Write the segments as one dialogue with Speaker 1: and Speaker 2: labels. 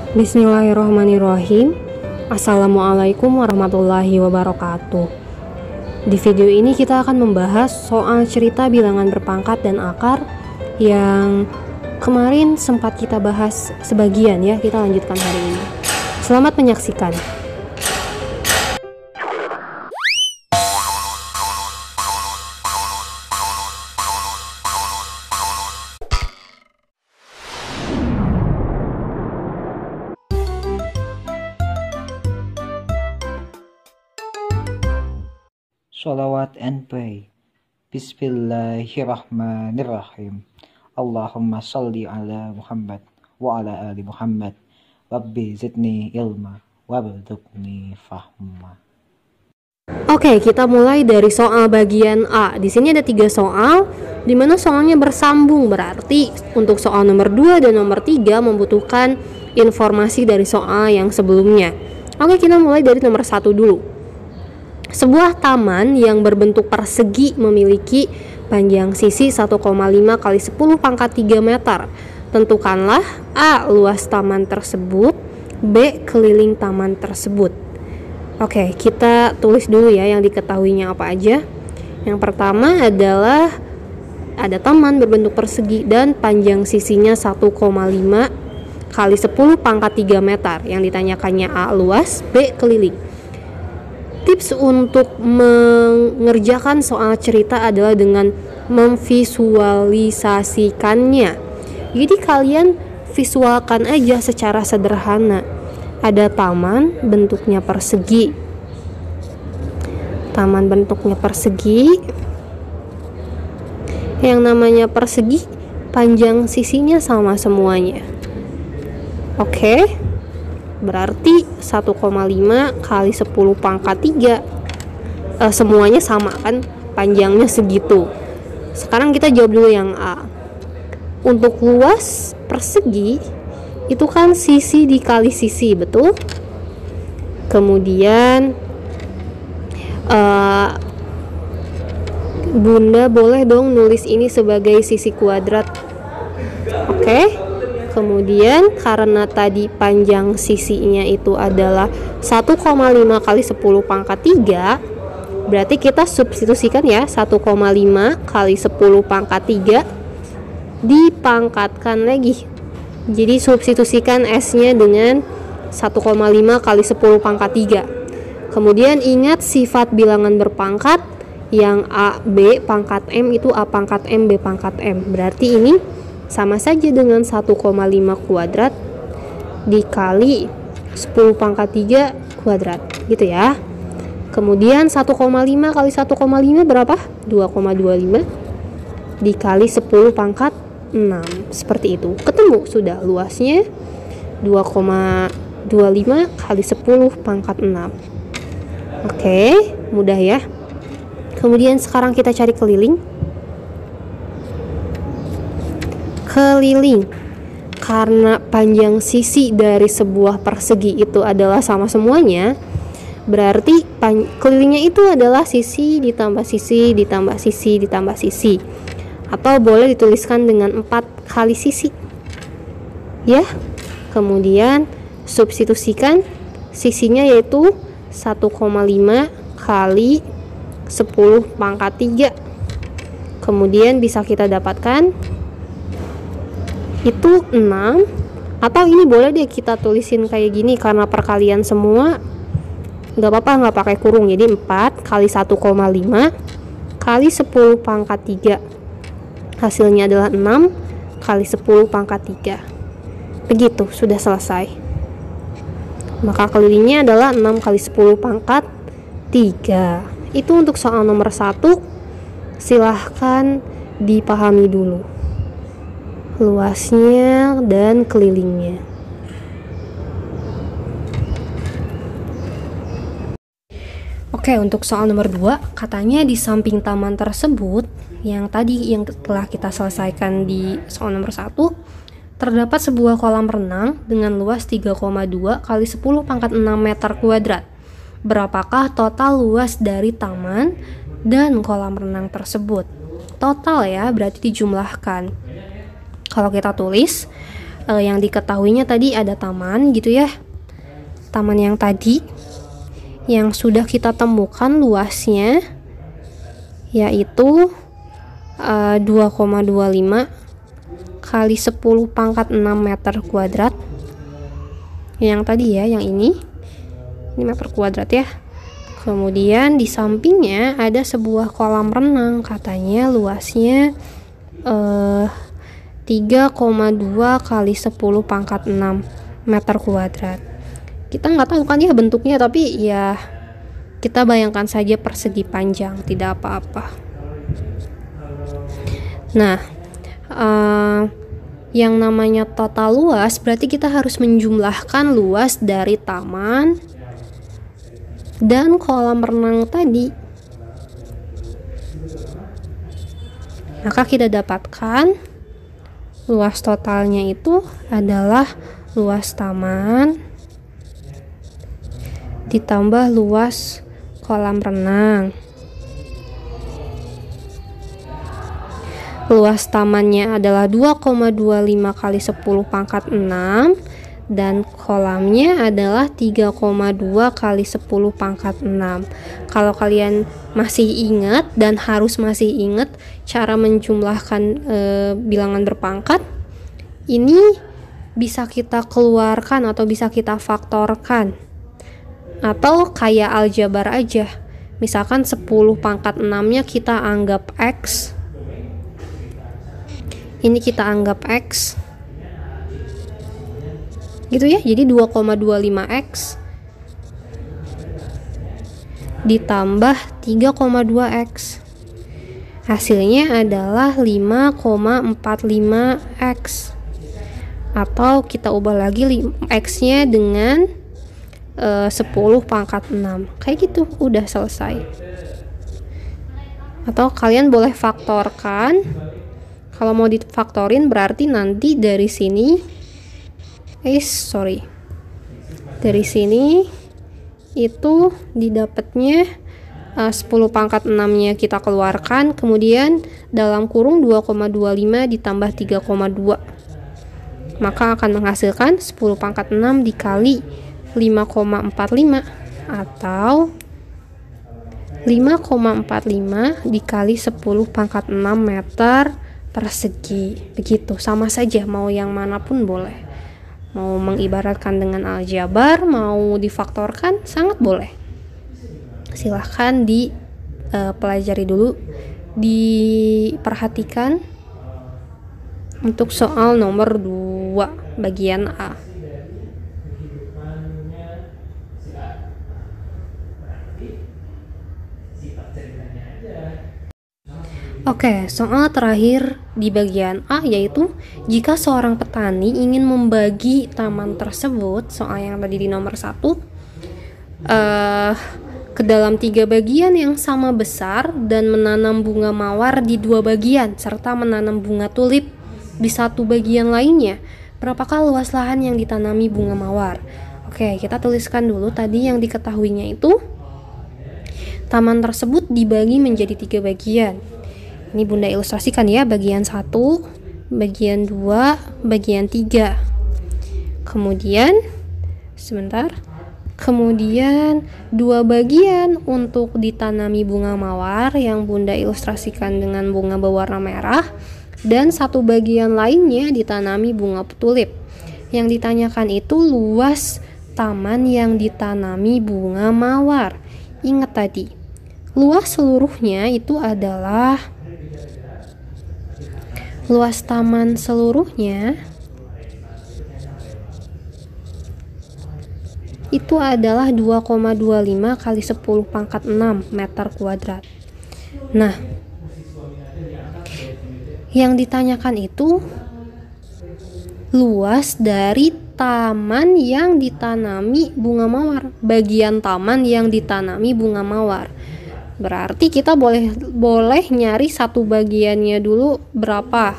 Speaker 1: Bismillahirrahmanirrahim. Assalamualaikum warahmatullahi wabarakatuh. Di video ini kita akan membahas soal cerita bilangan berpangkat dan akar yang kemarin sempat kita bahas sebagian ya. Kita lanjutkan hari ini. Selamat menyaksikan.
Speaker 2: Salawat and pray. Bismillahirrahmanirrahim. Allahumma salli ala Muhammad wa ala ali Muhammad. Rabbi zidni ilma wabdukni fahma.
Speaker 1: Oke, kita mulai dari soal bagian A. Di sini ada 3 soal, di mana soalnya bersambung. Berarti untuk soal nomor 2 dan nomor 3 membutuhkan informasi dari soal yang sebelumnya. Oke, kita mulai dari nomor 1 dulu. Sebuah taman yang berbentuk persegi memiliki panjang sisi 1,5 kali 10 pangkat 3 meter. Tentukanlah A. luas taman tersebut, B. keliling taman tersebut. Oke, kita tulis dulu ya yang diketahuinya apa aja. Yang pertama adalah ada taman berbentuk persegi dan panjang sisinya 1,5 kali 10 pangkat 3 meter. Yang ditanyakannya A. luas, B. keliling. Tips untuk mengerjakan soal cerita adalah dengan memvisualisasikannya. Jadi kalian visualkan aja secara sederhana. Ada taman bentuknya persegi. Taman bentuknya persegi. Yang namanya persegi, panjang sisinya sama semuanya. Oke. Berarti 1,5 kali 10 pangkat 3 semuanya sama kan, panjangnya segitu. Sekarang kita jawab dulu yang A. Untuk luas persegi itu kan sisi dikali sisi, betul? Kemudian Bunda boleh dong nulis ini sebagai sisi kuadrat. Oke. Kemudian karena tadi panjang sisinya itu adalah 1,5 kali 10 pangkat 3, berarti kita substitusikan ya, 1,5 kali 10 pangkat 3 dipangkatkan lagi. Jadi substitusikan S-nya dengan 1,5 kali 10 pangkat 3. Kemudian ingat sifat bilangan berpangkat, yang A, B pangkat M itu A pangkat M, B pangkat M. Berarti ini sama saja dengan 1,5 kuadrat dikali 10 pangkat 3 kuadrat gitu ya. Kemudian 1,5 kali 1,5 berapa? 2,25 dikali 10 pangkat 6. Seperti itu. Ketemu sudah luasnya 2,25 kali 10 pangkat 6. Oke, mudah ya. Kemudian sekarang kita cari keliling. Keliling, karena panjang sisi dari sebuah persegi itu adalah sama semuanya, berarti kelilingnya itu adalah sisi ditambah sisi ditambah sisi ditambah sisi, atau boleh dituliskan dengan 4 kali sisi ya. Kemudian substitusikan sisinya yaitu 1,5 kali 10 pangkat 3. Kemudian bisa kita dapatkan itu 6, atau ini boleh deh kita tulisin kayak gini karena perkalian semua, nggak apa-apa nggak pakai kurung. Jadi 4 kali 1,5 kali 10 pangkat 3, hasilnya adalah 6 kali 10 pangkat 3. Begitu, sudah selesai. Maka kelilingnya adalah 6 kali 10 pangkat 3. Itu untuk soal nomor 1. Silahkan dipahami dulu luasnya dan kelilingnya. Oke, untuk soal nomor 2, katanya di samping taman tersebut yang tadi yang telah kita selesaikan di soal nomor 1, terdapat sebuah kolam renang dengan luas 3,2 kali 10 pangkat 6 meter kuadrat. Berapakah total luas dari taman dan kolam renang tersebut? Total ya, berarti dijumlahkan. Kalau kita tulis yang diketahuinya tadi ada taman gitu ya. Taman yang tadi yang sudah kita temukan luasnya yaitu 2,25 kali 10 pangkat 6 meter kuadrat. Yang tadi ya, yang ini meter kuadrat ya. Kemudian di sampingnya ada sebuah kolam renang, katanya luasnya 3,2 kali 10 pangkat 6 meter kuadrat. Kita nggak tahu kan ya bentuknya, tapi ya kita bayangkan saja persegi panjang, tidak apa-apa. Nah, yang namanya total luas berarti kita harus menjumlahkan luas dari taman dan kolam renang tadi. Maka kita dapatkan luas totalnya itu adalah luas taman ditambah luas kolam renang. Luas tamannya adalah 2,25 kali 10 pangkat 6 dan kolamnya adalah 3,2 kali 10 pangkat 6. Kalau kalian masih ingat dan harus masih ingat cara menjumlahkan bilangan berpangkat, ini bisa kita keluarkan atau bisa kita faktorkan. Atau kayak aljabar aja. Misalkan 10 pangkat 6-nya kita anggap X. Ini kita anggap X. Gitu ya, jadi 2,25X ditambah 3,2X. Hasilnya adalah 5,45X. Atau kita ubah lagi X-nya dengan 10 pangkat 6. Kayak gitu, udah selesai. Atau kalian boleh faktorkan. Kalau mau difaktorin berarti nanti dari sini dari sini itu didapatnya 10 pangkat 6-nya kita keluarkan, kemudian dalam kurung 2,25 ditambah 3,2, maka akan menghasilkan 10 pangkat 6 dikali 5,45 atau 5,45 dikali 10 pangkat 6 meter persegi. Begitu, sama saja, mau yang manapun boleh. Mau mengibaratkan dengan aljabar, mau difaktorkan, sangat boleh. Silahkan dipelajari dulu, diperhatikan untuk soal nomor 2 bagian A. Oke, soal terakhir di bagian A yaitu jika seorang petani ingin membagi taman tersebut, soal yang tadi di nomor 1, ke dalam 3 bagian yang sama besar dan menanam bunga mawar di 2 bagian serta menanam bunga tulip di 1 bagian lainnya, berapakah luas lahan yang ditanami bunga mawar? Oke, kita tuliskan dulu tadi yang diketahuinya itu taman tersebut dibagi menjadi 3 bagian. Ini Bunda ilustrasikan ya, bagian 1, bagian 2, bagian 3. Kemudian 2 bagian untuk ditanami bunga mawar yang Bunda ilustrasikan dengan bunga berwarna merah, dan 1 bagian lainnya ditanami bunga tulip. Yang ditanyakan itu luas taman yang ditanami bunga mawar. Ingat tadi, luas seluruhnya itu adalah luas taman seluruhnya itu adalah 2,25 kali 10 pangkat 6 meter kuadrat. Nah, yang ditanyakan itu luas dari taman yang ditanami bunga mawar, bagian taman yang ditanami bunga mawar. Berarti kita boleh nyari 1 bagiannya dulu, berapa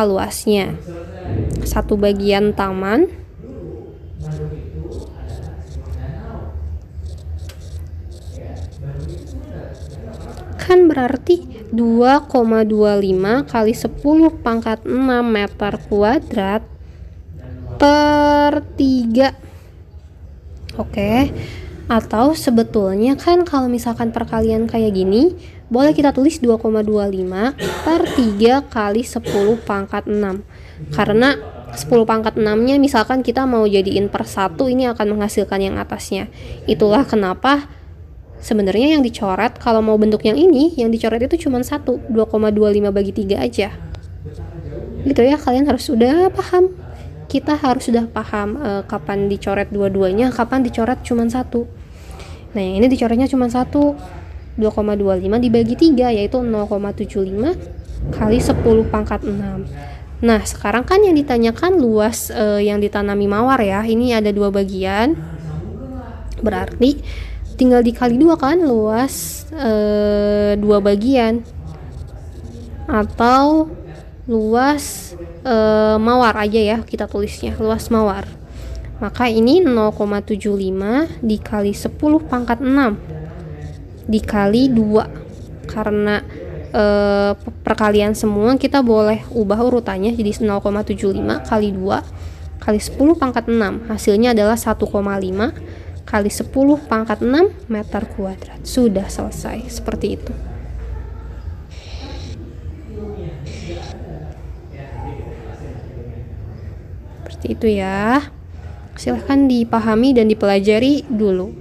Speaker 1: luasnya. 1 bagian taman kan berarti 2,25 kali 10 pangkat 6 meter kuadrat per 3. Oke. Atau sebetulnya kan kalau misalkan perkalian kayak gini, boleh kita tulis 2,25 per 3 kali 10 pangkat 6. Karena 10 pangkat 6-nya misalkan kita mau jadiin per 1, ini akan menghasilkan yang atasnya. Itulah kenapa sebenarnya yang dicoret, kalau mau bentuk yang ini, yang dicoret itu cuma 1, 2,25 bagi 3 aja. Gitu ya, kalian harus sudah paham. Kita harus sudah paham kapan dicoret dua-duanya, kapan dicoret cuma 1. Nah, yang ini dicoretnya cuma 1. 2,25 dibagi 3 yaitu 0,75 kali 10 pangkat 6. Nah, sekarang kan yang ditanyakan luas yang ditanami mawar ya. Ini ada 2 bagian. Berarti tinggal dikali 2 kan luas 2 bagian. Atau luas mawar aja ya kita tulisnya, luas mawar. Maka ini 0,75 dikali 10 pangkat 6 dikali 2. Karena perkalian semua, kita boleh ubah urutannya jadi 0,75 kali 2 kali 10 pangkat 6. Hasilnya adalah 1,5 kali 10 pangkat 6 meter kuadrat. Sudah selesai, seperti itu. Seperti itu ya. Silahkan dipahami dan dipelajari dulu.